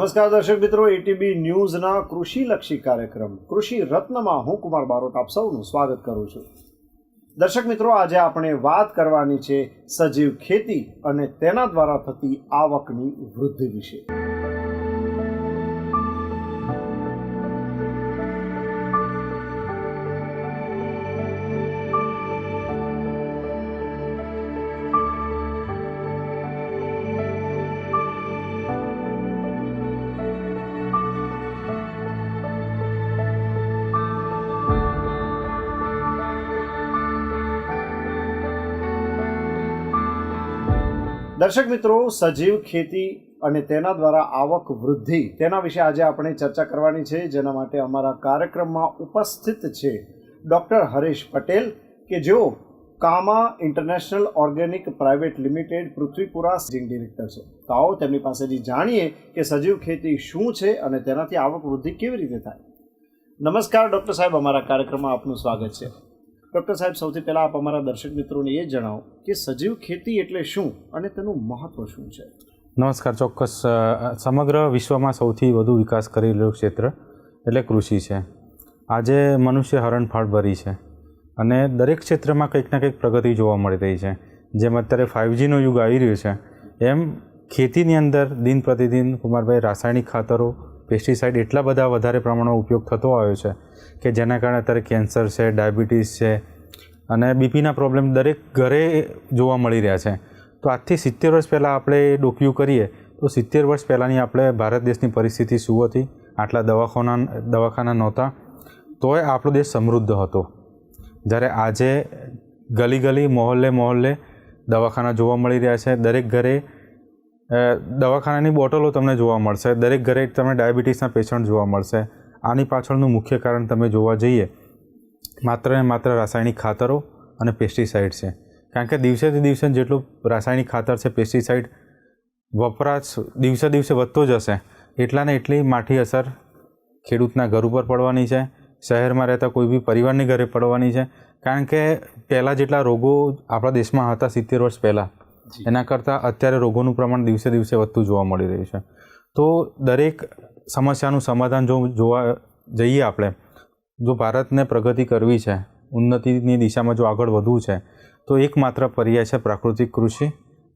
નમસ્કાર દર્શક મિત્રો, એટીબી ન્યૂઝના કૃષિલક્ષી કાર્યક્રમ કૃષિ રત્નમાં હું કુમાર બારોટ આપ સૌનું સ્વાગત કરું છું. દર્શક મિત્રો, આજે આપણે વાત કરવાની છે સજીવ ખેતી અને તેના દ્વારા થતી આવકની વૃદ્ધિ વિશે. દર્શક મિત્રો, સજીવ ખેતી અને તેના દ્વારા આવક વૃદ્ધિ તેના વિશે આજે આપણે ચર્ચા કરવાની છે, જેના માટે અમારા કાર્યક્રમમાં ઉપસ્થિત છે ડૉક્ટર હરેશ પટેલ કે જેઓ Kama International Organic Private Limited Prithvipura managing director છે. તો આવો તેમની પાસેથી જાણીએ કે સજીવ ખેતી શું છે અને તેનાથી આવક વૃદ્ધિ કેવી રીતે થાય. નમસ્કાર ડૉક્ટર સાહેબ, અમારા કાર્યક્રમમાં આપનું સ્વાગત છે. ડૉક્ટર સાહેબ, સૌથી પહેલાં આપ અમારા દર્શક મિત્રોને એ જણાવો કે સજીવ ખેતી એટલે શું અને તેનું મહત્ત્વ શું છે. નમસ્કાર. ચોક્કસ. સમગ્ર વિશ્વમાં સૌથી વધુ વિકાસ કરી રહેલું ક્ષેત્ર એટલે કૃષિ છે. આજે મનુષ્ય હરણફાળ ભરી છે અને દરેક ક્ષેત્રમાં કંઈક ના કંઈક પ્રગતિ જોવા મળી રહી છે. જેમ અત્યારે 5Gનો યુગ આવી રહ્યો છે, એમ ખેતીની અંદર દિન પ્રતિદિન કુમારભાઈ રાસાયણિક ખાતરો, પેસ્ટિસાઇડ એટલા બધા વધારે પ્રમાણમાં ઉપયોગ થતો આવ્યો છે કે જેના કારણે અત્યારે કેન્સર છે, ડાયાબિટીસ છે અને બીપીના પ્રોબ્લેમ દરેક ઘરે જોવા મળી રહ્યા છે. તો આજથી 70 વર્ષ પહેલાં આપણે ડોક્યું કરીએ તો 70 વર્ષ પહેલાંની આપણે ભારત દેશની પરિસ્થિતિ શું હતી? આટલા દવાખાના નહોતા, તોય આપણો દેશ સમૃદ્ધ હતો. જ્યારે આજે ગલી ગલી, મોહલ્લે દવાખાના જોવા મળી રહ્યા છે. દરેક ઘરે દવાખાનાની બોટલો તમને જોવા મળશે. દરેક ઘરે તમને ડાયાબિટીસના પેશન્ટ જોવા મળશે. આની પાછળનું મુખ્ય કારણ તમે જોવા જઈએ માત્ર ને માત્ર રાસાયણિક ખાતરો અને પેસ્ટિસાઇડ છે. કારણ કે દિવસેથી દિવસે જેટલું રાસાયણિક ખાતર છે, પેસ્ટિસાઇડ વપરાશ દિવસે દિવસે વધતો જશે, એટલા ને એટલી માઠી અસર ખેડૂતના ઘર ઉપર પડવાની છે, શહેરમાં રહેતા કોઈ બી પરિવારની ઘરે પડવાની છે. કારણ કે પહેલાં જેટલા રોગો આપણા દેશમાં હતા 70 વર્ષ પહેલાં, એના કરતાં અત્યારે રોગોનું પ્રમાણ દિવસે દિવસે વધતું જોવા મળી રહ્યું છે. તો દરેક સમસ્યાનું સમાધાન જો જોવા જઈએ આપણે, જો ભારતને પ્રગતિ કરવી છે, ઉન્નતિની દિશામાં જો આગળ વધવું છે, તો એકમાત્ર પર્યાય છે પ્રાકૃતિક કૃષિ,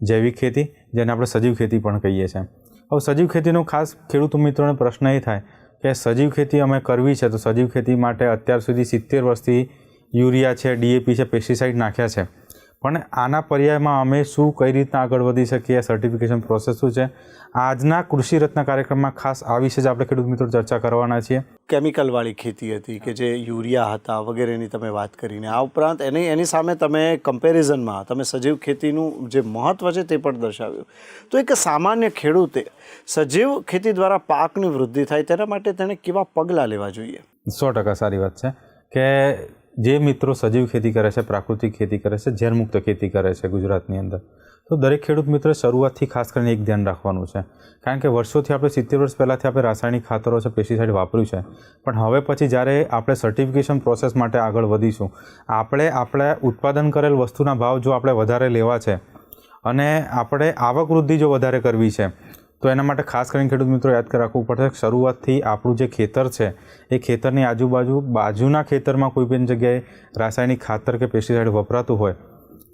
જૈવિક ખેતી, જેને આપણે સજીવ ખેતી પણ કહીએ છીએ. હવે સજીવ ખેતીનો ખાસ ખેડૂત મિત્રોને પ્રશ્ન એ થાય કે સજીવ ખેતી અમે કરવી છે, તો સજીવ ખેતી માટે અત્યાર સુધી 70 વર્ષથી યુરિયા છે, ડીએપી છે, પેસ્ટિસાઇડ નાખ્યા છે, પણ આના પર્યાયમાં અમે શું કઈ રીતના આગળ વધી શકીએ, સર્ટિફિકેશન પ્રોસેસ શું છે, આજના કૃષિ રત્ન કાર્યક્રમમાં ખાસ આ વિશે જ આપણે ખેડૂત મિત્રો ચર્ચા કરવાના છીએ. કેમિકલવાળી ખેતી હતી કે જે યુરિયા હતા વગેરેની તમે વાત કરીને, આ ઉપરાંત એની સામે તમે કમ્પેરિઝનમાં તમે સજીવ ખેતીનું જે મહત્ત્વ છે તે પણ દર્શાવ્યું. તો એક સામાન્ય ખેડૂતે સજીવ ખેતી દ્વારા પાકની વૃદ્ધિ થાય તેના માટે તેણે કેવા પગલાં લેવા જોઈએ? 100% સારી વાત છે કે જે મિત્રો સજીવ ખેતી કરે છે, પ્રાકૃતિક ખેતી કરે છે, ઝેરમુક્ત ખેતી કરે છે ગુજરાતની અંદર, તો દરેક ખેડૂત મિત્રોએ શરૂઆતથી ખાસ કરીને એક ધ્યાન રાખવાનું છે. કારણ કે વર્ષોથી આપણે 70 વર્ષ પહેલાંથી આપણે રાસાયણિક ખાતરો છે, પેસ્ટિસાઇડ વાપર્યું છે, પણ હવે પછી જ્યારે આપણે સર્ટિફિકેશન પ્રોસેસ માટે આગળ વધીશું, આપણે ઉત્પાદન કરેલ વસ્તુના ભાવ જો આપણે વધારે લેવા છે અને આપણે આવક વૃદ્ધિ જો વધારે કરવી છે, તો એના માટે ખાસ કરીને ખેડૂત મિત્રો યાદ રાખવું પડશે કે શરૂઆતથી આપણું જે ખેતર છે એ ખેતરની બાજુના ખેતરમાં કોઈ પણ જગ્યાએ રાસાયણિક ખાતર કે પેસ્ટિસાઇડ વપરાતું હોય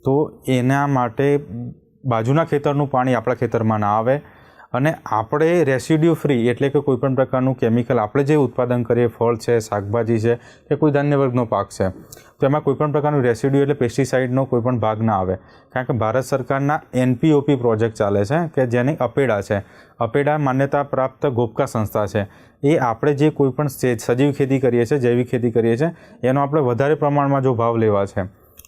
તો એના માટે બાજુના ખેતરનું પાણી આપણા ખેતરમાં ના આવે અને આપણે રેસિડ્યુ ફ્રી એટલે કે કોઈપણ પ્રકારનું કેમિકલ આપણે જે ઉત્પાદન કરીએ, ફળ છે, શાકભાજી છે કે કોઈ ધાન્ય વર્ગનો પાક છે, તો એમાં કોઈપણ પ્રકારનું રેસિડ્યુ એટલે પેસ્ટિસાઇડનો કોઈપણ ભાગ ના આવે. કારણ કે ભારત સરકારના NPOP પ્રોજેક્ટ ચાલે છે કે જેની અપેડા છે, અપેડા માન્યતા પ્રાપ્ત ગોપકા સંસ્થા છે. એ આપણે જે કોઈપણ સજીવ ખેતી કરીએ છીએ, જૈવિક ખેતી કરીએ છીએ, એનો આપણે વધારે પ્રમાણમાં જો ભાવ લેવા છે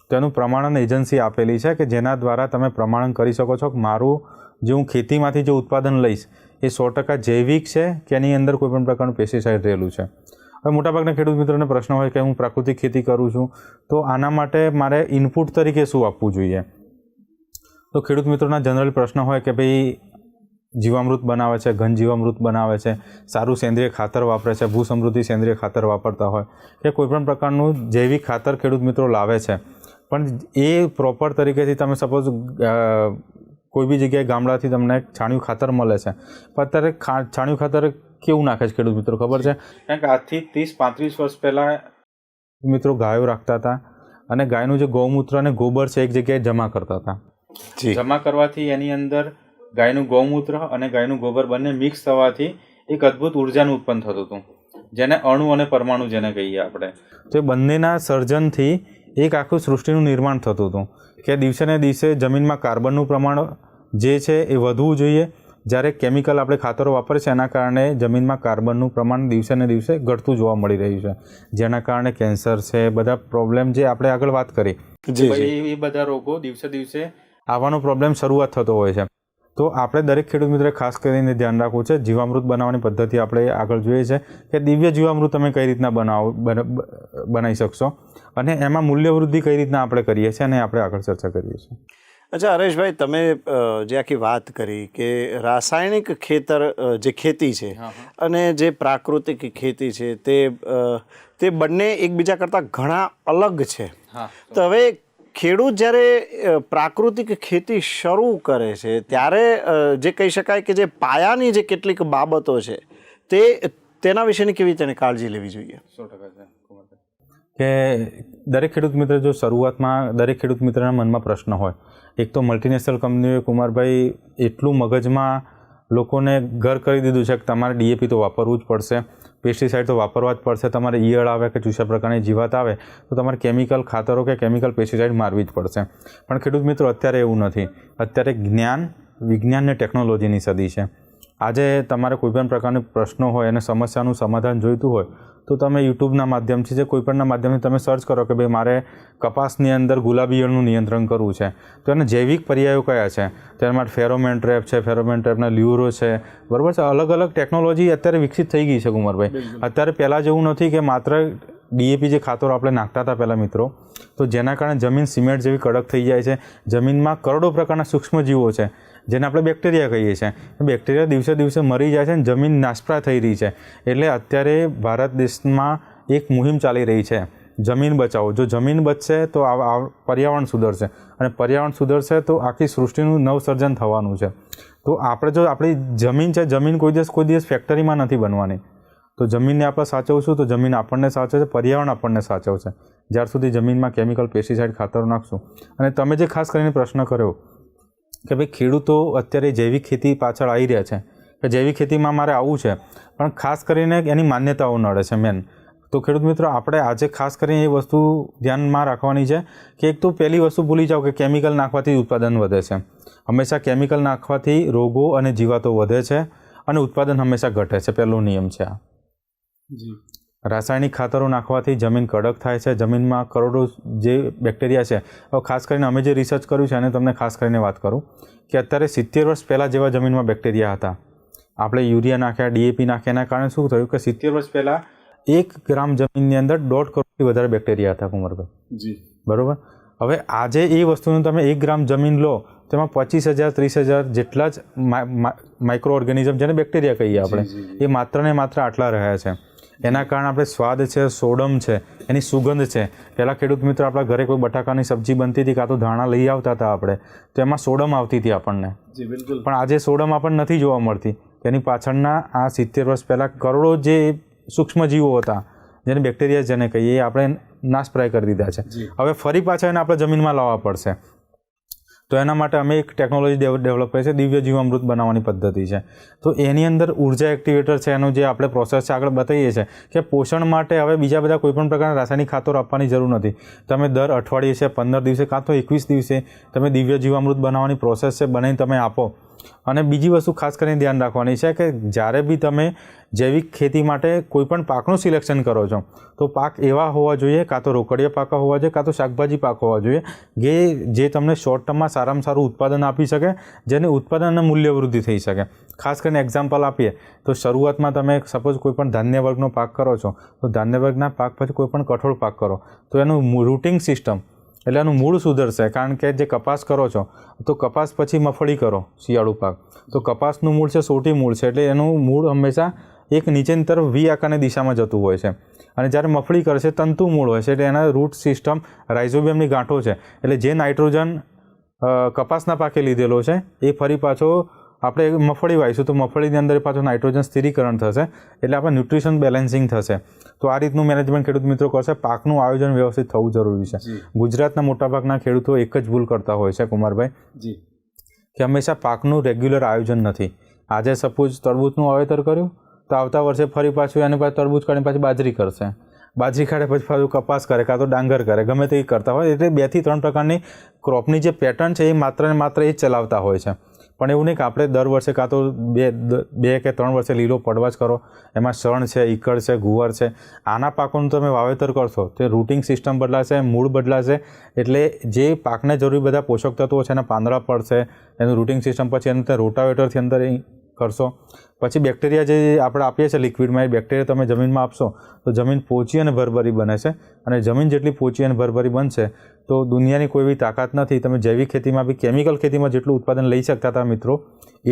તો એનું પ્રમાણન એજન્સી આપેલી છે કે જેના દ્વારા તમે પ્રમાણન કરી શકો છો કે મારું જે હું ખેતીમાંથી જે ઉત્પાદન લઈશ એ 100% જૈવિક છે કે એની અંદર કોઈપણ પ્રકારનું પેસ્ટિસાઇડ રહેલું છે. હવે મોટાભાગના ખેડૂત મિત્રોને પ્રશ્ન હોય કે હું પ્રાકૃતિક ખેતી કરું છું, તો આના માટે મારે ઇનપુટ તરીકે શું આપવું જોઈએ? તો ખેડૂત મિત્રોના જનરલ પ્રશ્ન હોય કે ભાઈ જીવામૃત બનાવે છે, ઘન જીવામૃત બનાવે છે, સારું સેન્દ્રિય ખાતર વાપરે છે, ભૂ સમૃદ્ધિ સેન્દ્રિય ખાતર વાપરતા હોય કે કોઈપણ પ્રકારનું જૈવિક ખાતર ખેડૂત મિત્રો લાવે છે, પણ એ પ્રોપર તરીકેથી તમે સપોઝ કોઈ બી જગ્યાએ ગામડાથી તમને છાણિયું ખાતર મળે છે, પણ અત્યારે છાણિયું ખાતર કેવું નાખે છે ખેડૂત મિત્રો ખબર છે? કારણ કે આજથી 30-35 વર્ષ પહેલાં મિત્રો ગાયો રાખતા હતા અને ગાયનું જે ગૌમૂત્ર અને ગોબર છે એક જગ્યાએ જમા કરતા હતા. જમા કરવાથી એની અંદર ગાયનું ગૌમૂત્ર અને ગાયનું ગોબર બંને મિક્સ થવાથી એક અદ્ભુત ઉર્જાનું ઉત્પન્ન થતું હતું, જેને અણુ અને પરમાણુ જેને કહીએ આપણે. તો એ બંનેના સર્જનથી એક આખું સૃષ્ટિનું નિર્માણ થતું હતું કે દિવસે ને દિવસે જમીનમાં કાર્બનનું પ્રમાણ જે છે એ વધવું જોઈએ. જ્યારે કેમિકલ આપણે ખાતરો વાપરે છે એના કારણે જમીનમાં કાર્બનનું પ્રમાણ દિવસે ને દિવસે ઘટતું જોવા મળી રહ્યું છે, જેના કારણે કેન્સર છે, બધા પ્રોબ્લેમ જે આપણે આગળ વાત કરી એ બધા રોગો દિવસે દિવસે આવવાનો પ્રોબ્લેમ શરૂઆત થતો હોય છે. તો આપણે દરેક ખેડૂત મિત્રોએ ખાસ કરીને ધ્યાન રાખવું છે. જીવામૃત બનાવવાની પદ્ધતિ આપણે આગળ જોઈએ છે કે દિવ્ય જીવામૃત તમે કઈ રીતના બનાવી શકશો અને એમાં મૂલ્યવૃદ્ધિ કઈ રીતના આપણે કરીએ છીએ અને આપણે આગળ ચર્ચા કરીએ છીએ. અચ્છા હરેશભાઈ, તમે જે આખી વાત કરી કે રાસાયણિક જે ખેતી છે અને જે પ્રાકૃતિક ખેતી છે તે બંને એકબીજા કરતાં ઘણા અલગ છે. તો હવે ખેડૂત જ્યારે પ્રાકૃતિક ખેતી શરૂ કરે છે ત્યારે જે કહી શકાય કે જે પાયાની જે કેટલીક બાબતો છે તેના વિશેની કેવી રીતે કાળજી લેવી જોઈએ? 100% કે દરેક ખેડૂત મિત્ર, જો શરૂઆતમાં દરેક ખેડૂત મિત્રના મનમાં પ્રશ્ન હોય, એક તો મલ્ટીનેશનલ કંપનીઓએ કુમારભાઈ એટલું મગજમાં લોકોને ઘર કરી દીધું છે કે તમારે ડીએપી તો વાપરવું જ પડશે, પેસ્ટિસાઇડ તો વાપરવા જ પડશે, તમારે ઈયળ આવે કે ચૂસા પ્રકારની જીવાત આવે તો તમારે કેમિકલ ખાતરો કે કેમિકલ પેસ્ટિસાઇડ મારવી જ પડશે. પણ ખેડૂત મિત્રો અત્યારે એવું નથી. અત્યારે જ્ઞાન, વિજ્ઞાન ને ટેકનોલોજીની સદી છે. આજે તમારે કોઈપણ પ્રકારનો પ્રશ્નો હોય અને સમસ્યાનું સમાધાન જોઈતું હોય તો તમે યુટ્યુબના માધ્યમથી જે કોઈપણના માધ્યમથી તમે સર્ચ કરો કે ભાઈ મારે કપાસની અંદર ગુલાબી ઈયળનું નિયંત્રણ કરવું છે તો એના જૈવિક પર્યાયો કયા છે, તો એના માટે ફેરોમેન ટ્રેપ છે, ફેરોમેન ટ્રેપના લ્યુરો છે, બરાબર છે. અલગ અલગ ટેકનોલોજી અત્યારે વિકસિત થઈ ગઈ છે કુમારભાઈ. અત્યારે પહેલાં જેવું નથી કે માત્ર ડીએપી જે ખાતરો આપણે નાખતા હતા પહેલાં મિત્રો, તો જેના કારણે જમીન સિમેન્ટ જેવી કડક થઈ જાય છે. જમીનમાં કરોડો પ્રકારના સૂક્ષ્મજીવો છે જેને આપણે બેક્ટેરિયા કહીએ છીએ. બેક્ટેરિયા દિવસે દિવસે મરી જાય છે અને જમીન નાશપ્રાય થઈ રહી છે. એટલે અત્યારે ભારત દેશમાં એક મુહિમ ચાલી રહી છે, જમીન બચાવો. જો જમીન બચશે તો પર્યાવરણ સુધરશે અને પર્યાવરણ સુધરશે તો આખી સૃષ્ટિનું નવસર્જન થવાનું છે. તો આપણે જો આપણી જમીન છે, જમીન કોઈ દિવસ ફેક્ટરીમાં નથી બનવાની. તો જમીનને આપણે સાચવશું તો જમીન આપણને સાચવશે, પર્યાવરણ આપણને સાચવશે. જ્યાર સુધી જમીનમાં કેમિકલ પેસ્ટિસાઇડ ખાતરો નાખશું. અને તમે જે ખાસ કરીને પ્રશ્ન કર્યો કે ભાઈ ખેડૂતો અત્યારે જૈવિક ખેતી પાછળ આવી રહ્યા છે કે જૈવિક ખેતીમાં મારે આવવું છે, પણ ખાસ કરીને એની માન્યતાઓ નડે છે મેન. તો ખેડૂત મિત્રો, આપણે આજે ખાસ કરીને એ વસ્તુ ધ્યાનમાં રાખવાની છે કે એક તો પહેલી વસ્તુ ભૂલી જાઓ કે કેમિકલ નાખવાથી ઉત્પાદન વધે છે. હંમેશા કેમિકલ નાખવાથી રોગો અને જીવાતો વધે છે અને ઉત્પાદન હંમેશા ઘટે છે. પહેલો નિયમ છે આ. રાસાયણિક ખાતરો નાખવાથી જમીન કડક થાય છે, જમીનમાં કરોડો જે બેક્ટેરિયા છે. હવે ખાસ કરીને અમે જે રિસર્ચ કર્યું છે અને તમને ખાસ કરીને વાત કરું કે અત્યારે 70 વર્ષ પહેલાં જેવા જમીનમાં બેક્ટેરિયા હતા. આપણે યુરિયા નાખ્યા, ડીએપી નાખ્યા, એના કારણે શું થયું કે 70 વર્ષ પહેલાં 1 ગ્રામ જમીનની અંદર 1.5 કરોડથી વધારે બેક્ટેરિયા હતા કુંવરભાઈ. બરાબર. હવે આજે એ વસ્તુનું તમે 1 ગ્રામ જમીન લો તેમાં 25,000-30,000 જેટલા જ માઇક્રો ઓર્ગેનિઝમ જેને બેક્ટેરિયા કહીએ આપણે, એ માત્ર ને માત્ર આટલા રહ્યા છે. એના કારણે આપણે સ્વાદ છે, સોડમ છે, એની સુગંધ છે. પહેલાં ખેડૂત મિત્રો આપણા ઘરે કોઈ બટાકાની સબ્જી બનતી હતી કાં તો ધાણા લઈ આવતા હતા આપણે, તો એમાં સોડમ આવતી હતી આપણને. પણ આજે સોડમ આપણને નથી જોવા મળતી. તેની પાછળના આ 70 વર્ષ પહેલાં કરોડો જે સૂક્ષ્મજીવો હતા જેને બેક્ટેરિયા જેને કહીએ એ આપણે નાશપ્રાય કરી દીધા છે. હવે ફરી પાછા એને આપણે જમીનમાં લાવવા પડશે. તો એના માટે અમે એક ટેકનોલોજી ડેવલપ કરી છે, દિવ્ય જીવામૃત બનાવવાની પદ્ધતિ છે. તો એની અંદર ઉર્જા એક્ટિવેટર છે, એનો જે આપણે પ્રોસેસ છે આગળ બતાવીએ છીએ કે પોષણ માટે હવે બીજા બધા કોઈપણ પ્રકારના રાસાયણિક ખાતરો આપવાની જરૂર નથી. તમે દર અઠવાડિયે છે, 15 દિવસે કાં તો 21 દિવસે તમે દિવ્ય જીવામૃત બનાવવાની પ્રોસેસ છે બનાવીને તમે આપો. અને બીજી વસ્તુ ખાસ કરીને ધ્યાન રાખવાની છે કે જ્યારે બી તમે જૈવિક ખેતી માટે કોઈપણ પાકનું સિલેક્શન કરો છો તો પાક એવા હોવા જોઈએ, કાં તો રોકડિયા પાક હોવા જોઈએ, કાં તો શાકભાજી પાક હોવા જોઈએ જે તમને શોર્ટ ટર્મમાં સારામાં સારું ઉત્પાદન આપી શકે, જેને ઉત્પાદન અને મૂલ્યવૃદ્ધિ થઈ શકે. ખાસ કરીને એક્ઝામ્પલ આપીએ તો શરૂઆતમાં તમે સપોઝ કોઈપણ ધાન્ય વર્ગનો પાક કરો છો તો ધાન્ય વર્ગના પાક પછી કોઈપણ કઠોળ પાક કરો તો એનું રૂટિંગ સિસ્ટમ એટલે એનું મૂળ સુધરશે. કારણ કે જે કપાસ કરો છો તો કપાસ પછી મગફળી કરો શિયાળુ પાક, તો કપાસનું મૂળ છે સોટી મૂળ છે, એટલે એનું મૂળ હંમેશા એક નીચેની તરફ વી આકારની દિશામાં જતું હોય છે. અને જ્યારે મગફળી કરશે તંતુ મૂળ હોય છે એટલે એના રૂટ સિસ્ટમ રાઇઝોબિયમની ગાંઠો છે, એટલે જે નાઇટ્રોજન કપાસના પાકે લીધેલો છે એ ફરી પાછો આપણે મગફળી વાવીશું તો મગફળીની અંદર પાછું નાઇટ્રોજન સ્થિરીકરણ થશે એટલે આપણે ન્યુટ્રિશન બેલેન્સિંગ થશે. તો આ રીતનું મેનેજમેન્ટ ખેડૂત મિત્રો કરશે. પાકનું આયોજન વ્યવસ્થિત થવું જરૂરી છે. ગુજરાતના મોટાભાગના ખેડૂતો એક જ ભૂલ કરતા હોય છે કુમારભાઈ કે હંમેશા પાકનું રેગ્યુલર આયોજન નથી. આજે સપોઝ તરબૂચનું વાવેતર કર્યું તો આવતા વર્ષે ફરી પાછું એની પાસે તરબૂચ કાઢીને પાછી બાજરી કરશે. બાજરી કાઢે પછી પાછું કપાસ કરે કાં તો ડાંગર કરે, ગમે તે કરતા હોય. એટલે 2 થી 3 પ્રકારની ક્રોપની જે પેટર્ન છે એ માત્ર ને માત્ર એ જ ચલાવતા હોય છે. પણ એવું નહીં કે આપણે દર વર્ષે કાં તો 2 કે 3 વર્ષે લીલો પડવાશ કરો, એમાં શણ છે, ઈકળ છે, ગુવાર છે, આના પાકોનું તમે વાવેતર કરશો તો રૂટિંગ સિસ્ટમ બદલાશે, મૂળ બદલાશે. એટલે જે પાકને જરૂરી બધા પોષક તત્વો છે એના પાંદડા પડશે, એનું રૂટિંગ સિસ્ટમ પછી એનું રોટાવેટરથી અંદર કરશો. પછી બેક્ટેરિયા જે આપણે આપીએ છીએ લિક્વિડમાં એ બેક્ટેરિયા તમે જમીનમાં આપશો તો જમીન પોચી અને ભરભરી બને છે. અને જમીન જેટલી પોચી અને ભરભરી બનશે તો દુનિયાની કોઈ એવી તાકાત નથી. તમે જૈવિક ખેતીમાં બી કેમિકલ ખેતીમાં જેટલું ઉત્પાદન લઈ શકતા હતા મિત્રો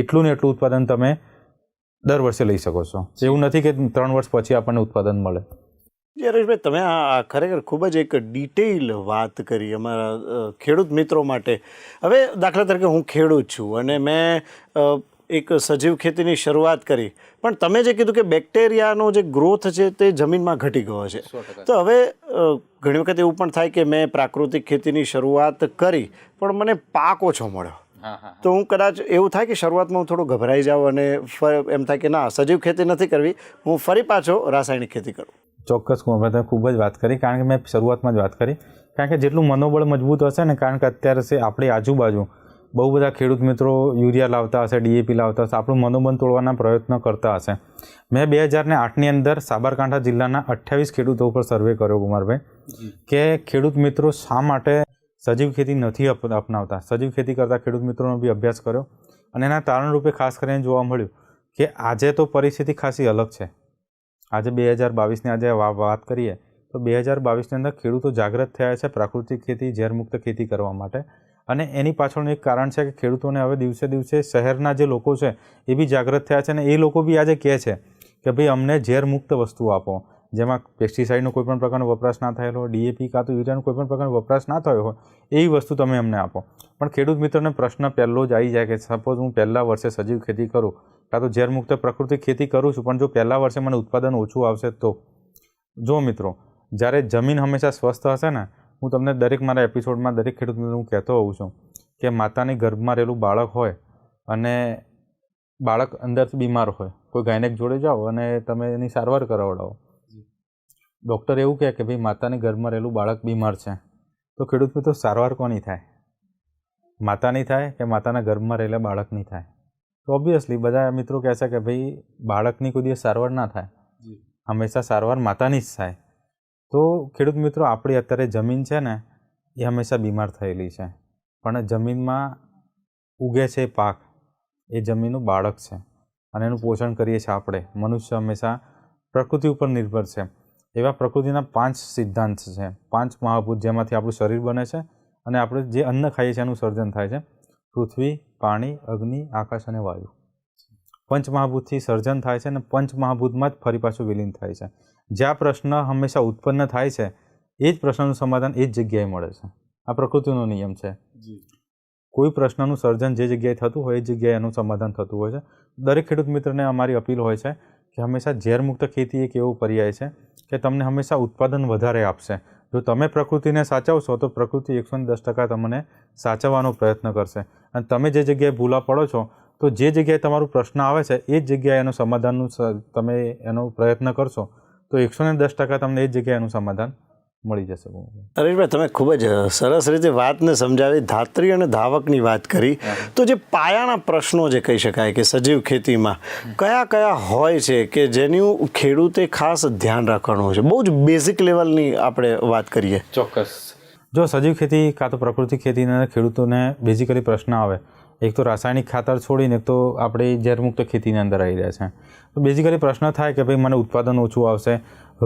એટલું ને એટલું ઉત્પાદન તમે દર વર્ષે લઈ શકો છો. એવું નથી કે 3 વર્ષ પછી આપણને ઉત્પાદન મળે. હરેશભાઈ, તમે આ ખરેખર ખૂબ જ એક ડિટેઇલ વાત કરી અમારા ખેડૂત મિત્રો માટે. હવે દાખલા તરીકે હું ખેડૂત છું અને મેં એક સજીવ ખેતીની શરૂઆત કરી, પણ તમે જે કીધું કે બેક્ટેરિયાનો જે ગ્રોથ છે તે જમીનમાં ઘટી ગયો છે. તો હવે ઘણી વખત એવું પણ થાય કે મેં પ્રાકૃતિક ખેતીની શરૂઆત કરી પણ મને પાક ઓછો મળ્યો. તો હું કદાચ એવું થાય કે શરૂઆતમાં હું થોડું ગભરાઈ જાઉં અને એમ થાય કે ના, સજીવ ખેતી નથી કરવી, હું ફરી પાછો રાસાયણિક ખેતી કરું. ચોક્કસ તમે ખૂબ જ વાત કરી, કારણ કે મેં શરૂઆતમાં જ વાત કરી. કારણ કે જેટલું મનોબળ મજબૂત હશે ને, કારણ કે અત્યારે આપણી આજુબાજુ બહુ બધા ખેડૂત મિત્રો યુરિયા લાવતા હશે, ડીએપી લાવતા હશે, આપણું મનોબળ તોડવાના પ્રયત્નો કરતા હશે. મેં 2008ની અંદર સાબરકાંઠા જિલ્લાના 28 ખેડૂતો ઉપર સર્વે કર્યો કુમારભાઈ કે ખેડૂત મિત્રો શા માટે સજીવ ખેતી નથી અપનાવતા. સજીવ ખેતી કરતા ખેડૂત મિત્રોનો બી અભ્યાસ કર્યો અને એના તારણરૂપે ખાસ કરીને જોવા મળ્યું કે આજે તો પરિસ્થિતિ ખાસી અલગ છે. આજે 2022ની આજે વાત કરીએ તો 2022ની અંદર ખેડૂતો જાગૃત થયા છે પ્રાકૃતિક ખેતી, ઝેરમુક્ત ખેતી કરવા માટે. અને એની પાછળનું એક કારણ છે કે ખેડૂતોને હવે દિવસે દિવસે શહેરના જે લોકો છે એ બી જાગૃત થયા છે અને એ લોકો બી આજે કહે છે કે ભાઈ અમને ઝેરમુક્ત વસ્તુઓ આપો, જેમાં પેસ્ટિસાઇડનો કોઈપણ પ્રકારનો વપરાશ ના થયેલો હોય, ડીએપી કાં તો યુરિયાનો કોઈપણ પ્રકારનો વપરાશ ના થયો હોય એવી વસ્તુ તમે અમને આપો. પણ ખેડૂત મિત્રને પ્રશ્ન પહેલો જ આવી જાય કે સપોઝ હું પહેલા વર્ષે સજીવ ખેતી કરું કાં તો ઝેરમુક્ત પ્રાકૃતિક ખેતી કરું છું, પણ જો પહેલા વર્ષે મને ઉત્પાદન ઓછું આવશે તો. જો મિત્રો, જ્યારે જમીન હંમેશા સ્વસ્થ હશે ને, હું તમને દરેક મારા એપિસોડમાં દરેક ખેડૂત મિત્રને હું કહેતો હોઉં છું કે માતાની ગર્ભમાં રહેલું બાળક હોય અને બાળક અંદરથી બીમાર હોય, કોઈ ગાયનેક જોડે જાઓ અને તમે એની સારવાર કરાવડાવો, ડૉક્ટર એવું કહે કે ભાઈ માતાની ગર્ભમાં રહેલું બાળક બીમાર છે, તો ખેડૂત મિત્રો સારવાર કોની થાય? માતાની થાય કે માતાના ગર્ભમાં રહેલા બાળકની થાય? તો ઓબ્વિયસલી બધા મિત્રો કહેશે કે ભાઈ બાળકની કોઈ દિવસ સારવાર ના થાય, હંમેશા સારવાર માતાની જ થાય. તો ખેડૂત મિત્રો, આપણી અત્યારે જમીન છે ને એ હંમેશા બીમાર થયેલી છે, પણ જમીનમાં ઉગે છે પાક એ જમીનનું બાળક છે અને એનું પોષણ કરીએ છીએ આપણે. મનુષ્ય હંમેશા પ્રકૃતિ ઉપર નિર્ભર છે. એવા પ્રકૃતિના 5 સિદ્ધાંત છે, 5 મહાભૂત જેમાંથી આપણું શરીર બને છે અને આપણે જે અન્ન ખાઈએ છીએ એનું સર્જન થાય છે. પૃથ્વી, પાણી, અગ્નિ, આકાશ અને વાયુ. પંચમહાભૂતથી સર્જન થાય છે અને પંચમહાભૂતમાં જ ફરી પાછું વિલીન થાય છે. જ્યાં પ્રશ્ન હંમેશા ઉત્પન્ન થાય છે એ જ પ્રશ્નનું સમાધાન એ જ જગ્યાએ મળે છે. આ પ્રકૃતિનો નિયમ છે. કોઈ પ્રશ્નનું સર્જન જે જગ્યાએ થતું હોય એ જગ્યાએ એનું સમાધાન થતું હોય છે. દરેક ખેડૂત મિત્રને અમારી અપીલ હોય છે કે હંમેશા ઝેરમુક્ત ખેતી એક એવો પર્યાય છે કે તમને હંમેશા ઉત્પાદન વધારે આપશે. જો તમે પ્રકૃતિને સાચવશો તો પ્રકૃતિ 110% તમને સાચવવાનો પ્રયત્ન કરશે. અને તમે જે જગ્યાએ ભૂલા પડો છો તો જે જગ્યાએ તમારો પ્રશ્ન આવે છે એ જ જગ્યાએ એનું સમાધાનનું તમે એનો પ્રયત્ન કરશો તો 110% તમને એ જ જગ્યાએ એનું સમાધાન મળી જશે. હરેશભાઈ, તમે ખૂબ જ સરસ રીતે વાતને સમજાવી, ધાત્રી અને ધાવકની વાત કરી. તો જે પાયાના પ્રશ્નો જે કહી શકાય કે સજીવ ખેતીમાં કયા કયા હોય છે કે જેનું ખેડૂતે ખાસ ધ્યાન રાખવાનું હોય છે? બહુ જ બેઝિક લેવલની આપણે વાત કરીએ. ચોક્કસ. જો સજીવ ખેતી કાં તો પ્રકૃતિક ખેતીના ખેડૂતોને બેઝિકલી પ્રશ્ન આવે, એક તો રાસાયણિક ખાતર છોડીને એક તો આપણે ઝેરમુક્ત ખેતીની અંદર આવી રહ્યા છે. તો બેઝિકલી પ્રશ્ન થાય કે ભાઈ મને ઉત્પાદન ઓછું આવશે.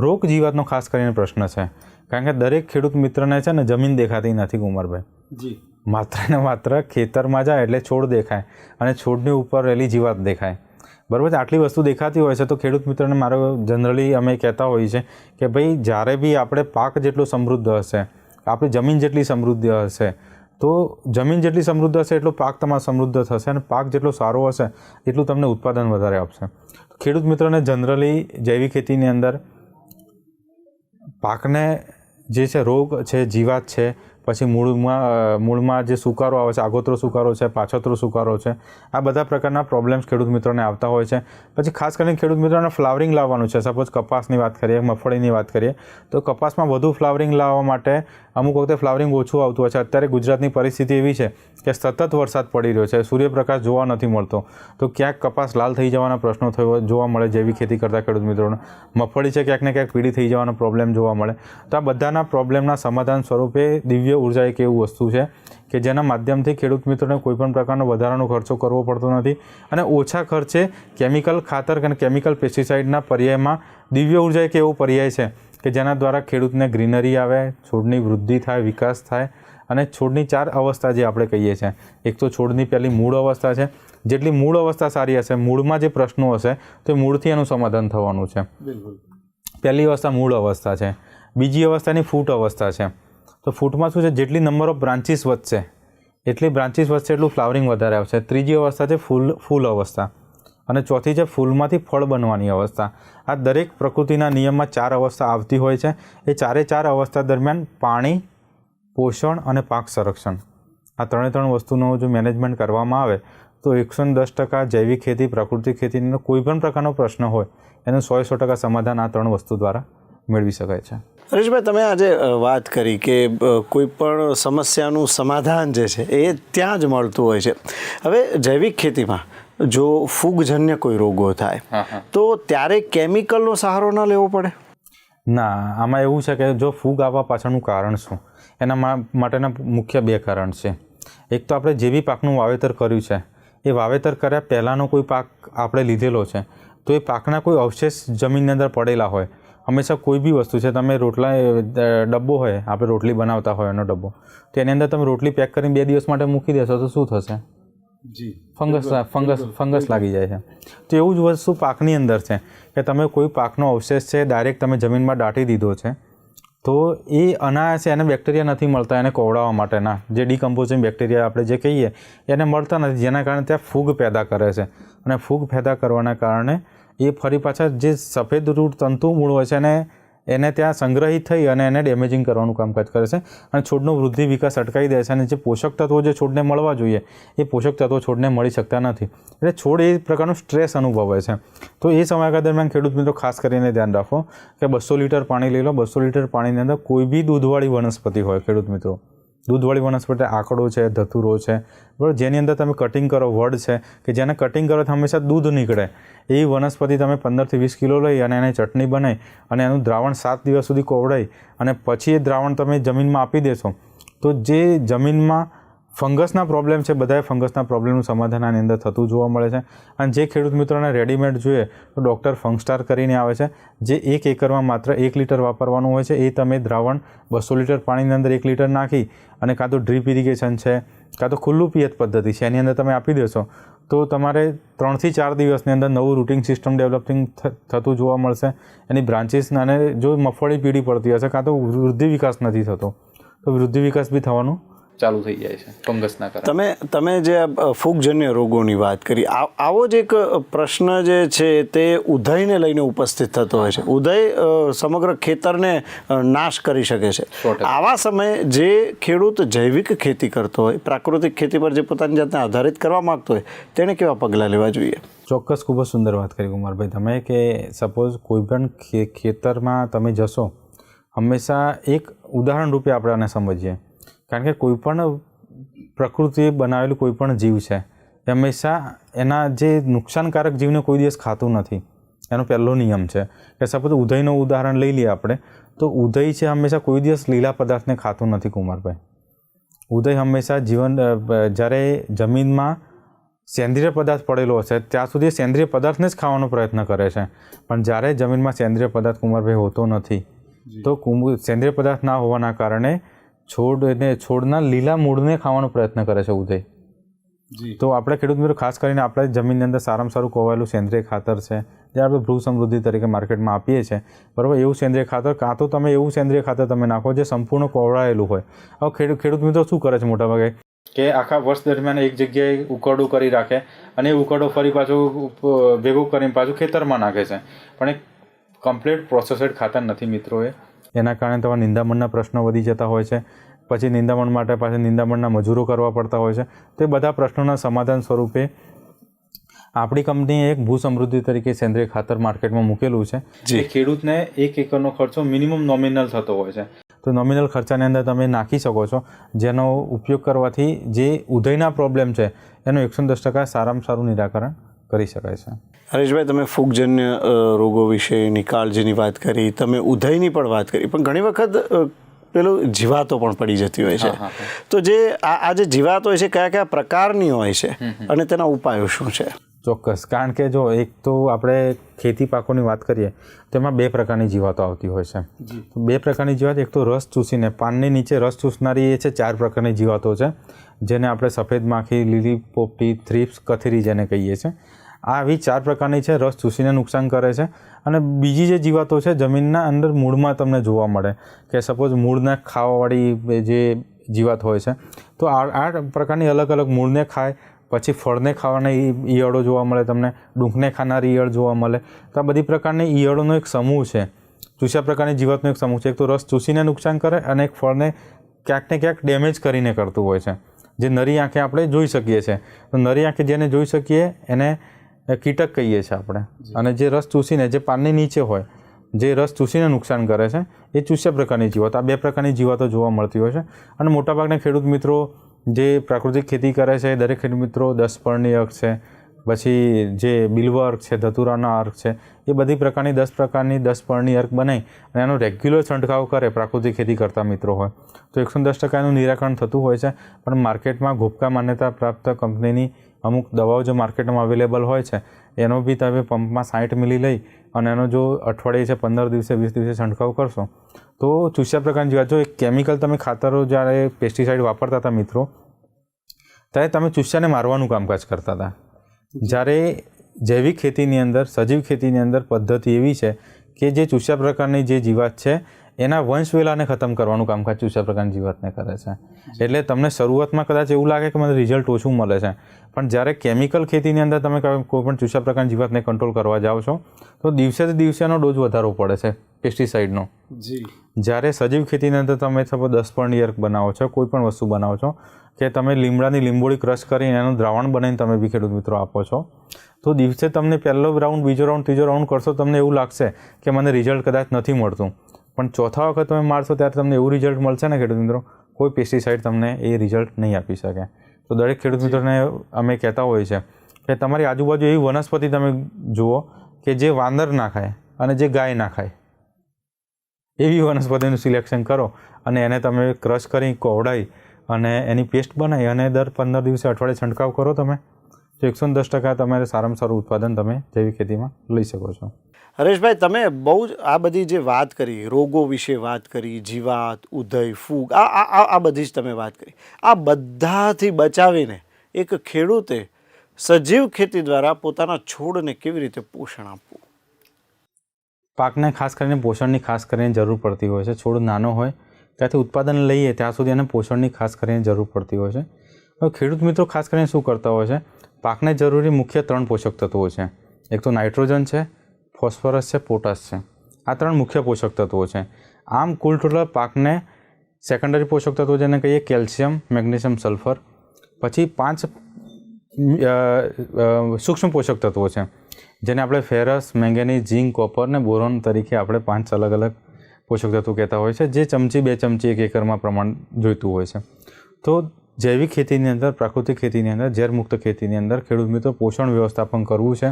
રોગ જીવાતનો ખાસ કરીને પ્રશ્ન છે, કારણ કે દરેક ખેડૂત મિત્રને છે ને જમીન દેખાતી નથી કુમારભાઈ. માત્ર ને માત્ર ખેતરમાં જાય એટલે છોડ દેખાય અને છોડની ઉપર રહેલી જીવાત દેખાય. બરાબર છે? આટલી વસ્તુ દેખાતી હોય છે તો ખેડૂત મિત્રને મારો જનરલી અમે કહેતા હોઈએ છીએ કે ભાઈ જ્યારે બી આપણે પાક જેટલો સમૃદ્ધ હશે, આપણી જમીન જેટલી સમૃદ્ધ હશે, તો જમીન જેટલી સમૃદ્ધ હશે એટલો પાક તમારો સમૃદ્ધ થશે અને પાક જેટલો સારો હશે એટલું તમને ઉત્પાદન વધારે આપશે. ખેડૂત મિત્રોને જનરલી જૈવિક ખેતીની અંદર પાકને જે છે રોગ છે, જીવાત છે, પછી મૂળમાં જે સુકારો આવે છે, આગોતરો સુકારો છે, પાછોતરો સુકારો છે, આ બધા પ્રકારના પ્રોબ્લેમ્સ ખેડૂત મિત્રોને આવતા હોય છે. પછી ખાસ કરીને ખેડૂત મિત્રોને ફ્લાવરિંગ લાવવાનું છે. સપોઝ કપાસની વાત કરીએ, મગફળીની વાત કરીએ તો કપાસમાં વધુ ફ્લાવરિંગ લાવવા માટે અમુક વખતે ફ્લાવરિંગ ઓછું આવતું હોય છે. અત્યારે ગુજરાતની પરિસ્થિતિ એવી છે કે સતત વરસાદ પડી રહ્યો છે, સૂર્યપ્રકાશ જોવા નથી મળતો, તો ક્યાંક કપાસ લાલ થઈ જવાના પ્રશ્નો જોવા મળે જૈવિક ખેતી કરતા ખેડૂત મિત્રોને. મગફળી છે ક્યાંક ને ક્યાંક પીળી થઈ જવાનો પ્રોબ્લેમ જોવા મળે. તો આ બધાના પ્રોબ્લેમના સમાધાન સ્વરૂપે દિવ્ય ઉર્જા એક એવું વસ્તુ છે કે જેના માધ્યમથી ખેડૂત મિત્રોને કોઈપણ પ્રકારનો વધારાનો ખર્ચો કરવો પડતો નથી અને ઓછા ખર્ચે કેમિકલ ખાતર અને કેમિકલ પેસ્ટિસાઇડના પર્યાયમાં દિવ્ય ઉર્જા એક એવો પર્યાય છે કે જેના દ્વારા ખેડૂતને ગ્રીનરી આવે, છોડની વૃદ્ધિ થાય, વિકાસ થાય અને છોડની 4 અવસ્થા જે આપણે કહીએ છીએ. એક તો છોડની પહેલી મૂળ અવસ્થા છે. જેટલી મૂળ અવસ્થા સારી હશે, મૂળમાં જે પ્રશ્નો હશે તો મૂળથી એનું સમાધાન થવાનું છે. પહેલી અવસ્થા મૂળ અવસ્થા છે. બીજી અવસ્થાની ફૂટ અવસ્થા છે. તો ફૂટમાં શું છે, જેટલી નંબર ઓફ બ્રાન્ચીસ વધશે એટલી બ્રાન્ચીસ વધશે એટલું ફ્લાવરિંગ વધારે આવશે. ત્રીજી અવસ્થા છે ફૂલ અવસ્થા અને ચોથી છે ફૂલમાંથી ફળ બનવાની અવસ્થા. આ દરેક પ્રકૃતિના નિયમમાં 4 અવસ્થા આવતી હોય છે. એ 4 અવસ્થા દરમિયાન પાણી, પોષણ અને પાક સંરક્ષણ આ 3 વસ્તુનો જો મેનેજમેન્ટ કરવામાં આવે તો 110% જૈવિક ખેતી, પ્રાકૃતિક ખેતીનો કોઈ પણ પ્રકારનો પ્રશ્ન હોય એનું 100% સમાધાન આ 3 વસ્તુ દ્વારા મેળવી શકાય છે. હરેશભાઈ, તમે આજે વાત કરી કે કોઈ પણ સમસ્યાનું સમાધાન જે છે એ ત્યાં જ મળતું હોય છે. હવે જૈવિક ખેતીમાં જો ફૂગજન્ય કોઈ રોગો થાય તો ત્યારે કેમિકલનો સહારો ન લેવો પડે? ના, આમાં એવું છે કે જો ફૂગ આવવા પાછળનું કારણ શું, એના માટેના મુખ્ય 2 કારણ છે. એક તો આપણે જે બી પાકનું વાવેતર કર્યું છે એ વાવેતર કર્યા પહેલાંનો કોઈ પાક આપણે લીધેલો છે તો એ પાકના કોઈ અવશેષ જમીનની અંદર પડેલા હોય. હંમેશા કોઈ બી વસ્તુ છે, તમે રોટલા ડબ્બો હોય, આપણે રોટલી બનાવતા હોય એનો ડબ્બો, તો એની અંદર તમે રોટલી પેક કરીને 2 દિવસ માટે મૂકી દેશો તો શું થશે? ફંગસ લાગી જાય છે. તો એવું જ વસ્તુ પાકની અંદર છે કે તમે કોઈ પાકનો અવશેષ છે ડાયરેક્ટ તમે જમીનમાં દાટી દીધો છે તો એ અનાયાસે એને બેક્ટેરિયા નથી મળતા એને કોવડાવવા માટેના જે ડિકમ્પોઝિંગ બેક્ટેરિયા આપણે જે કહીએ એને મળતા નથી, જેના કારણે ત્યાં ફૂગ પેદા કરે છે અને ફૂગ પેદા કરવાના કારણે એ ફરી પાછા જે સફેદ રૂટ તંતુ મૂળ હોય છે એને ત્યાં સંગ્રહિત થઈ અને એને ડેમેજિંગ કરવાનું કામકાજ કરે છે અને છોડનો વૃદ્ધિ વિકાસ અટકાવી દે છે અને જે પોષક તત્વો જે છોડને મળવા જોઈએ એ પોષક તત્વો છોડને મળી શકતા નથી. એટલે છોડ એ પ્રકારનું સ્ટ્રેસ અનુભવે છે. તો એ સમયગાળા દરમિયાન ખેડૂત મિત્રો ખાસ કરીને ધ્યાન રાખો કે 200 લીટર પાણી લઈ લો. 200 લીટર પાણીની અંદર કોઈ બી દૂધવાળી વનસ્પતિ હોય, ખેડૂત મિત્રો, દૂધવાળી વનસ્પતિ આકડો છે, ધતુરો છે, બરાબર, જેની અંદર તમે કટિંગ કરો, વડ છે કે જેને કટિંગ કરો તો હંમેશા દૂધ નીકળે, એ વનસ્પતિ તમે 15 થી 20 કિલો લઈ અને એને ચટણી બનાવી અને એનું દ્રાવણ 7 દિવસ સુધી કોવડાવી અને પછી એ દ્રાવણ તમે જમીનમાં આપી દેશો તો જે જમીનમાં ફંગસના પ્રોબ્લેમ છે બધાએ ફંગસના પ્રોબ્લેમનું સમાધાન આની અંદર થતું જોવા મળે છે. અને જે ખેડૂત મિત્રોને રેડીમેડ જોઈએ તો ડૉક્ટર ફંગસ્ટાર કરીને આવે છે જે 1 એકરમાં માત્ર 1 લીટર વાપરવાનું હોય છે. એ તમે દ્રાવણ 200 લીટર પાણીની અંદર 1 લીટર નાખી અને કાં તો ડ્રીપ ઇરિગેશન છે કાં તો ખુલ્લું પિયત પદ્ધતિ છે એની અંદર તમે આપી દેશો તો તમારે 3 થી 4 દિવસની અંદર નવું રૂટિંગ સિસ્ટમ ડેવલપિંગ થતું જોવા મળશે. એની બ્રાન્ચીસ અને જો મગફળી પીળી પડતી હશે કાં તો વૃદ્ધિ વિકાસ નથી થતો તો વૃદ્ધિ વિકાસ બી થવાનું ચાલુ થઈ જાય છે ફંગસના કારણે. તમે જે ફૂગજન્ય રોગોની વાત કરી, આવો જ એક પ્રશ્ન જે છે તે ઉધઈને લઈને ઉપસ્થિત થતો હોય છે. ઉધઈ સમગ્ર ખેતરને નાશ કરી શકે છે. આવા સમયે જે ખેડૂત જૈવિક ખેતી કરતો હોય, પ્રાકૃતિક ખેતી પર જે પોતાની જાતને આધારિત કરવા માગતો હોય તેણે કેવા પગલાં લેવા જોઈએ? ચોક્કસ, ખૂબ જ સુંદર વાત કરી કુમારભાઈ તમે કે સપોઝ કોઈ પણ ખેતરમાં તમે જશો, હંમેશા એક ઉદાહરણ રૂપે આપણે આને સમજીએ, કારણ કે કોઈ પણ પ્રકૃતિએ બનાવેલું કોઈ પણ જીવ છે એ હંમેશા એના જે નુકસાનકારક જીવને કોઈ દિવસ ખાતું નથી. એનો પહેલો નિયમ છે કે સપોઝ ઉધઈનું ઉદાહરણ લઈ લઈએ આપણે તો ઉધઈ છે હંમેશા કોઈ દિવસ લીલા પદાર્થને ખાતું નથી કુમારભાઈ. ઉધઈ હંમેશા જ્યારે જમીનમાં સેન્દ્રિય પદાર્થ પડેલો હશે ત્યાં સુધી સેન્દ્રિય પદાર્થને જ ખાવાનો પ્રયત્ન કરે છે, પણ જ્યારે જમીનમાં સેન્દ્રિય પદાર્થ કુમારભાઈ હોતો નથી તો સેન્દ્રિય પદાર્થ ના હોવાના કારણે છોડના લીલા મૂળને ખાવાનો પ્રયત્ન કરે છે ઉધઈ. તો આપણે ખેડૂત મિત્રો ખાસ કરીને આપણે જમીનની અંદર સારામાં સારું કોવાયેલું સેન્દ્રિય ખાતર છે, જે આપણે ભૂ સમૃદ્ધિ તરીકે માર્કેટમાં આપીએ છીએ, બરાબર, એવું સેન્દ્રિય ખાતર કાં તો તમે એવું સેન્દ્રિય ખાતર તમે નાખો જે સંપૂર્ણ કોવડાયેલું હોય. હવે ખેડૂત મિત્રો શું કરે છે મોટાભાગે કે આખા વર્ષ દરમિયાન એક જગ્યાએ ઉકરડું કરી રાખે અને એ ઉકરડો ફરી પાછું ભેગું કરીને પાછું ખેતરમાં નાખે છે, પણ એક કમ્પ્લીટ પ્રોસેસડ ખાતર નથી મિત્રો એ. એના કારણે તમારા નિંદામણના પ્રશ્નો વધી જતા હોય છે. પછી નિંદામણ માટે પાછા નિંદામણના મજૂરો કરવા પડતા હોય છે. તે બધા પ્રશ્નોના સમાધાન સ્વરૂપે આપણી કંપનીએ એક ભૂ સમૃદ્ધિ તરીકે સેન્દ્રિય ખાતર માર્કેટમાં મૂકેલું છે, જે ખેડૂતને 1 એકરનો ખર્ચો મિનિમમ નોમિનલ થતો હોય છે. તો નોમિનલ ખર્ચાની અંદર તમે નાખી શકો છો, જેનો ઉપયોગ કરવાથી જે ઉધઈના પ્રોબ્લેમ છે એનું 110% સારામાં સારું નિરાકરણ કરી શકાય છે. હરેશભાઈ, તમે ફૂગજન્ય રોગો વિશેની કાળજીની વાત કરી, તમે ઉધઈની પણ વાત કરી, પણ ઘણી વખત પેલું જીવાતો પણ પડી જતી હોય છે. તો જે આ જે જીવાત હોય છે કયા કયા પ્રકારની હોય છે અને તેના ઉપાયો શું છે? ચોક્કસ, કારણ કે જો એક તો આપણે ખેતી પાકોની વાત કરીએ તો એમાં 2 પ્રકારની જીવાતો આવતી હોય છે. 2 પ્રકારની જીવાત, એક તો રસ ચૂસીને પાનની નીચે રસ ચૂસનારી, એ છે 4 પ્રકારની જીવાતો છે, જેને આપણે સફેદ માખી, લીલી પોપટી, થ્રિપ્સ, કથેરી જેને કહીએ છીએ. આવી 4 પ્રકારની છે, રસ ચૂસીને નુકસાન કરે છે. અને બીજી જે જીવાતો છે જમીનના અંદર મૂળમાં તમને જોવા મળે, કે સપોઝ મૂળને ખાવાવાળી જે જીવાત હોય છે, તો આ પ્રકારની અલગ અલગ મૂળને ખાય, પછી ફળને ખાવાના ઈયળો જોવા મળે, તમને ડૂંખને ખાનારી ઈયળ જોવા મળે. તો આ બધી પ્રકારની ઈયળોનો એક સમૂહ છે, ચૂસ્યા પ્રકારની જીવાતનો એક સમૂહ છે. એક તો રસ ચૂસીને નુકસાન કરે અને એક ફળને ક્યાંક ને ક્યાંક ડેમેજ કરીને કરતું હોય છે, જે નરી આંખે આપણે જોઈ શકીએ છીએ. તો નરી આંખે જેને જોઈ શકીએ એને કીટક કહીએ છીએ આપણે. અને જે રસ ચૂસીને, જે પાનની નીચે હોય, જે રસ ચૂસીને નુકસાન કરે છે, એ ચૂસ્યા પ્રકારની જીવાત. આ 2 પ્રકારની જીવાતો જોવા મળતી હોય છે. અને મોટાભાગના ખેડૂત મિત્રો જે પ્રાકૃતિક ખેતી કરે છે, દરેક ખેડૂત મિત્રો 10 પળની અર્ક છે, પછી જે બિલ્વ અર્ક છે, ધતુરાના અર્ક છે, એ બધી પ્રકારની 10 પ્રકારની 10 પળની અર્ક બનાવી અને એનો રેગ્યુલર છંટકાવ કરે પ્રાકૃતિક ખેતી કરતા મિત્રો હોય તો 110% એનું નિરાકરણ થતું હોય છે. પણ માર્કેટમાં ઘોપકા માન્યતા પ્રાપ્ત કંપનીની અમુક દવાઓ જો માર્કેટમાં અવેલેબલ હોય છે, એનો બી તમે પંપમાં 60 મિલી લઈ અને એનો જો અઠવાડિયે છે 15 દિવસે 20 દિવસે છંટકાવ કરશો તો ચૂસ્યા પ્રકારની જીવાત. જો એક કેમિકલ તમે ખાતરો જ્યારે પેસ્ટિસાઇડ વાપરતા હતા મિત્રો, ત્યારે તમે ચૂસ્યાને મારવાનું કામકાજ કરતા હતા. જ્યારે જૈવિક ખેતીની અંદર, સજીવ ખેતીની અંદર પદ્ધતિ એવી છે કે જે ચૂસ્યા પ્રકારની જે જીવાત છે એના વંશવેલાને ખતમ કરવાનું કામકાજ ચૂસ્યા પ્રકારની જીવાતને કરે છે. એટલે તમને શરૂઆતમાં કદાચ એવું લાગે કે મને રિઝલ્ટ ઓછું મળે છે, પણ જ્યારે કેમિકલ ખેતીની અંદર તમે કોઈ પણ ચૂસ્યા પ્રકારની જીવાતને કંટ્રોલ કરવા જાઓ છો તો દિવસે દિવસેનો ડોઝ વધારવો પડે છે પેસ્ટિસાઇડનો. જ્યારે સજીવ ખેતીની અંદર તમે સપોઝ 10 પળની અર્ક બનાવો છો, કોઈ પણ વસ્તુ બનાવો છો, કે તમે લીમડાની લીંબોળી ક્રશ કરીને એનું દ્રાવણ બનાવીને તમે બી ખેડૂત મિત્રો આપો છો, તો દિવસે તમને પહેલો રાઉન્ડ, બીજો રાઉન્ડ, ત્રીજો રાઉન્ડ કરશો, તમને એવું લાગશે કે મને રિઝલ્ટ કદાચ નથી મળતું. પણ ચોથા વખત તમે મારશો ત્યારે તમને એવું રિઝલ્ટ મળશે ને ખેડૂત મિત્રો, કોઈ પેસ્ટિસાઇડ તમને એ રિઝલ્ટ નહીં આપી શકે. તો દરેક ખેડૂત મિત્રોને અમે કહેતા હોઈએ છીએ કે તમારી આજુબાજુ એવી વનસ્પતિ તમે જુઓ કે જે વાંદર ના ખાય અને જે ગાય ના ખાય, એવી વનસ્પતિનું સિલેક્શન કરો અને એને તમે ક્રશ કરી, કોવડાવી અને એની પેસ્ટ બનાવી અને દર 15 દિવસે અઠવાડિયે છંટકાવ કરો તમે, તો 110% તમારે સારામાં સારું ઉત્પાદન તમે જૈવિક ખેતીમાં લઈ શકો છો. હરેશભાઈ, તમે બહુ જ આ બધી જે વાત કરી, રોગો વિશે વાત કરી, જીવાત, ઉધઈ, ફૂગ, આ બધી જ તમે વાત કરી, આ બધાથી બચાવીને એક ખેડૂતે સજીવ ખેતી દ્વારા પોતાના છોડને કેવી રીતે પોષણ આપવું? પાકને ખાસ કરીને પોષણની ખાસ કરીને જરૂર પડતી હોય છે. છોડ નાનો હોય ત્યાંથી ઉત્પાદન લઈએ ત્યાં સુધી એને પોષણની ખાસ કરીને જરૂર પડતી હોય છે. હવે ખેડૂત મિત્રો ખાસ કરીને શું કરતા હોય છે, પાકને જરૂરી મુખ્ય 3 પોષક તત્વો છે. એક તો નાઇટ્રોજન છે, ફોસ્ફરસ છે, પોટાશ છે. આ 3 મુખ્ય પોષક તત્વો છે. આમ કુલ ટોટલ પાકને સેકન્ડરી પોષક તત્વો જેને કહીએ કેલ્શિયમ, મેગ્નેશિયમ, સલ્ફર, પછી 5 સૂક્ષ્મ પોષક તત્વો છે જેને આપણે ફેરસ, મેંગેનીઝ, ઝીંક, કોપર ને બોરોન તરીકે આપણે 5 અલગ અલગ પોષક તત્વો કહેતા હોય છે, જે ચમચી 2 ચમચી 1 એકરમાં પ્રમાણ જોઈતું હોય છે. તો જૈવિક ખેતીની અંદર, પ્રાકૃતિક ખેતીની અંદર, ઝેરમુક્ત ખેતીની અંદર ખેડૂત મિત્રો પોષણ વ્યવસ્થાપન કરવું છે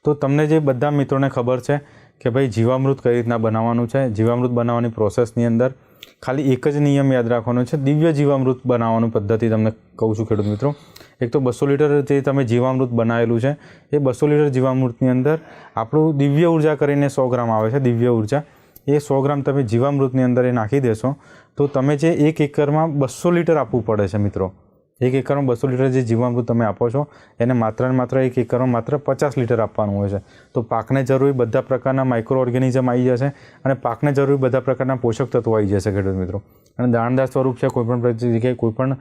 તો તમને જે બધા મિત્રોને ખબર છે કે ભાઈ જીવામૃત કઈ રીતના બનાવવાનું છે. જીવામૃત બનાવવાની પ્રોસેસની અંદર ખાલી એક જ નિયમ યાદ રાખવાનો છે, દિવ્ય જીવામૃત બનાવવાની પદ્ધતિ તમને કહું છું ખેડૂત મિત્રો. એક તો 200 લીટર જે તમે જીવામૃત બનાવેલું છે એ 200 લીટર જીવામૃતની અંદર આપણું દિવ્ય ઉર્જા કરીને 100 ગ્રામ આવે છે, દિવ્ય ઉર્જા. એ 100 ગ્રામ તમે જીવામૃતની અંદર એ નાખી દેશો તો તમે જે 1 એકરમાં 200 લીટર આપવું પડે છે મિત્રો, 1 એકરમાં 200 લીટર જે જીવામૃત તમે આપો છો એને માત્ર ને માત્ર 1 એકરમાં માત્ર 50 લીટર આપવાનું હોય છે. તો પાકને જરૂરી બધા પ્રકારના માઇક્રો ઓર્ગેનિઝમ આવી જશે અને પાકને જરૂરી બધા પ્રકારના પોષક તત્વો આવી જશે ખેડૂત મિત્રો. અને દાણદાર સ્વરૂપ છે, કોઈપણ જગ્યાએ કોઈપણ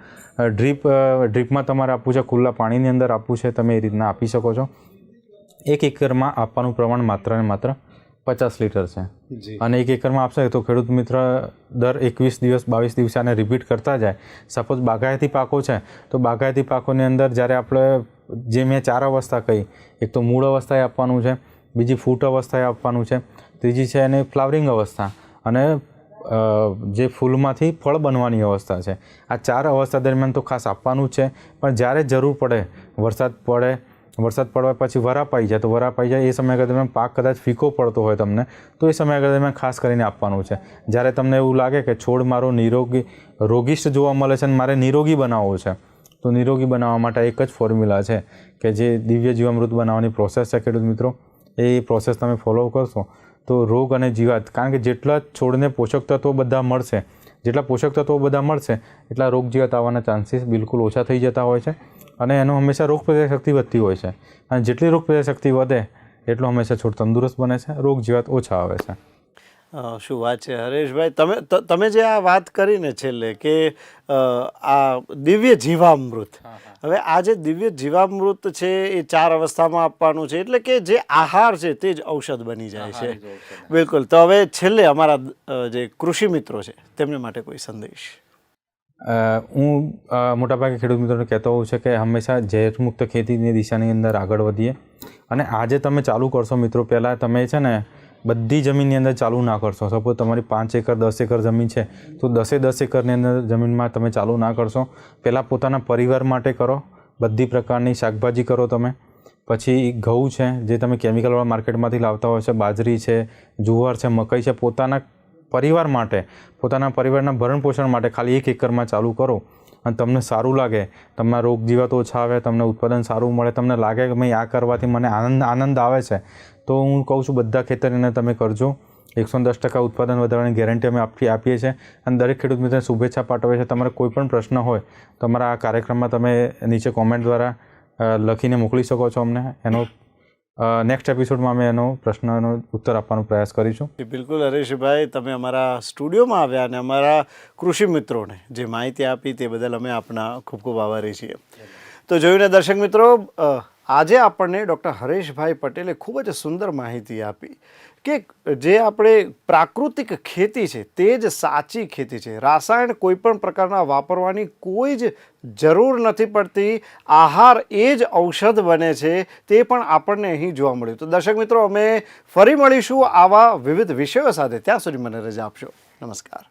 ડ્રીપમાં તમારે આપવું છે, ખુલ્લા પાણીની અંદર આપવું છે, તમે એ રીતના આપી શકો છો. 1 એકરમાં આપવાનું પ્રમાણ માત્ર ને માત્ર 50 લીટર છે. અને 1 એકરમાં આપશે તો ખેડૂત મિત્ર દર 21 દિવસ 22 દિવસે આને રિપીટ કરતા જાય. સપોઝ બાગાયતી પાકો છે તો બાગાયતી પાકોની અંદર જ્યારે આપણે જે મેં 4 અવસ્થા કહી, એક તો મૂળ અવસ્થાએ આપવાનું છે, બીજી ફૂટ અવસ્થાએ આપવાનું છે, ત્રીજી છે એને ફ્લાવરિંગ અવસ્થા અને જે ફૂલમાંથી ફળ બનવાની અવસ્થા છે. આ 4 અવસ્થા દરમિયાન તો ખાસ આપવાનું જ છે. પણ જ્યારે જરૂર પડે, વરસાદ પડવા પછી વરાપ આવી જાય તો વરાપ આવી જાય એ સમયગાળા દરમિયાન પાક કદાચ ફીકો પડતો હોય તમને, તો એ સમયગાળા દરમિયાન ખાસ કરીને આપવાનું છે. જ્યારે તમને એવું લાગે કે છોડ મારો રોગિષ્ટ જોવા મળે છે અને મારે નિરોગી બનાવવો છે, તો નિરોગી બનાવવા માટે એક જ ફોર્મ્યુલા છે કે જે દિવ્ય જીવામૃત બનાવવાની પ્રોસેસ છે ખેડૂત મિત્રો. એ પ્રોસેસ તમે ફોલો કરશો તો રોગ અને જીવાત, કારણ કે જેટલા છોડને પોષક તત્વો બધા મળશે, એટલા રોગ જીવાત આવવાના ચાન્સીસ બિલકુલ ઓછા થઈ જતા હોય છે. અને એનો હંમેશા રોગપ્રતિકારક શક્તિ વધતી હોય છે. અને જેટલી રોગપ્રતિકારક શક્તિ વધે એટલો હંમેશા છોડ તંદુરસ્ત બને છે, રોગ જીવાત ઓછા આવે છે. શું વાત છે હરેશભાઈ, તમે જે આ વાત કરીને છેલ્લે કે આ દિવ્ય જીવામૃત, હવે આ જે દિવ્ય જીવામૃત છે એ 4 અવસ્થામાં આપવાનું છે, એટલે કે જે આહાર છે તે જ ઔષધ બની જાય છે. બિલકુલ. તો હવે છેલ્લે અમારા જે કૃષિ મિત્રો છે તેમને માટે કોઈ સંદેશ? હું મોટાભાગે ખેડૂત મિત્રોને કહેતો હોઉં છું કે હંમેશા ઝેરમુક્ત ખેતીની દિશાની અંદર આગળ વધીએ. અને આજે તમે ચાલુ કરશો મિત્રો, પહેલાં તમે છે ને બધી જમીનની અંદર ચાલુ ના કરશો. સપોઝ તમારી 5 એકર 10 એકર જમીન છે તો 10 એકરની અંદર જમીનમાં તમે ચાલુ ના કરશો. પહેલાં પોતાના પરિવાર માટે કરો, બધી પ્રકારની શાકભાજી કરો તમે. પછી ઘઉં છે જે તમે કેમિકલવાળા માર્કેટમાંથી લાવતા હોય છે, બાજરી છે, જુવાર છે, મકાઈ છે, પોતાના પરિવાર માટે, પોતાના પરિવારના ભરણ પોષણ માટે ખાલી 1 એકરમાં ચાલુ કરો અને તમને સારું લાગે, તમારા રોગ જીવાત ઓછા આવે, તમને ઉત્પાદન સારું મળે, તમને લાગે કે ભાઈ આ કરવાથી મને આનંદ આવે છે, તો હું કહું છું બધા ખેતરીને તમે કરજો. 110% ઉત્પાદન વધારવાની ગેરંટી અમે આપીએ છીએ. અને દરેક ખેડૂત મિત્રને શુભેચ્છા પાઠવે છે. તમારે કોઈ પણ પ્રશ્ન હોય તમારા આ કાર્યક્રમમાં તમે નીચે કોમેન્ટ દ્વારા લખીને મોકલી શકો છો અમને. એનો નેક્સ્ટ એપિસોડમાં અમે એનો પ્રશ્નનો ઉત્તર આપવાનો પ્રયાસ કરીશું. બિલકુલ હરેશભાઈ, તમે અમારા સ્ટુડિયોમાં આવ્યા અને અમારા કૃષિ મિત્રોને જે માહિતી આપી તે બદલ અમે આપના ખૂબ ખૂબ આભારી છીએ. તો જોયું ને દર્શક મિત્રો, આજે આપણને ડૉક્ટર હરેશભાઈ પટેલે ખૂબ જ સુંદર માહિતી આપી કે જે આપણે પ્રાકૃતિક ખેતી છે તે જ સાચી ખેતી છે. રાસાયણ કોઈ પણ પ્રકારના વાપરવાની કોઈ જ જરૂર નથી પડતી. આહાર એ જ ઔષધ બને છે, તે પણ આપણને અહીં જોવા મળ્યું. તો દર્શક મિત્રો, અમે ફરી મળીશું આવા વિવિધ વિષયો સાથે. ત્યાં સુધી મને રજા આપશો. નમસ્કાર.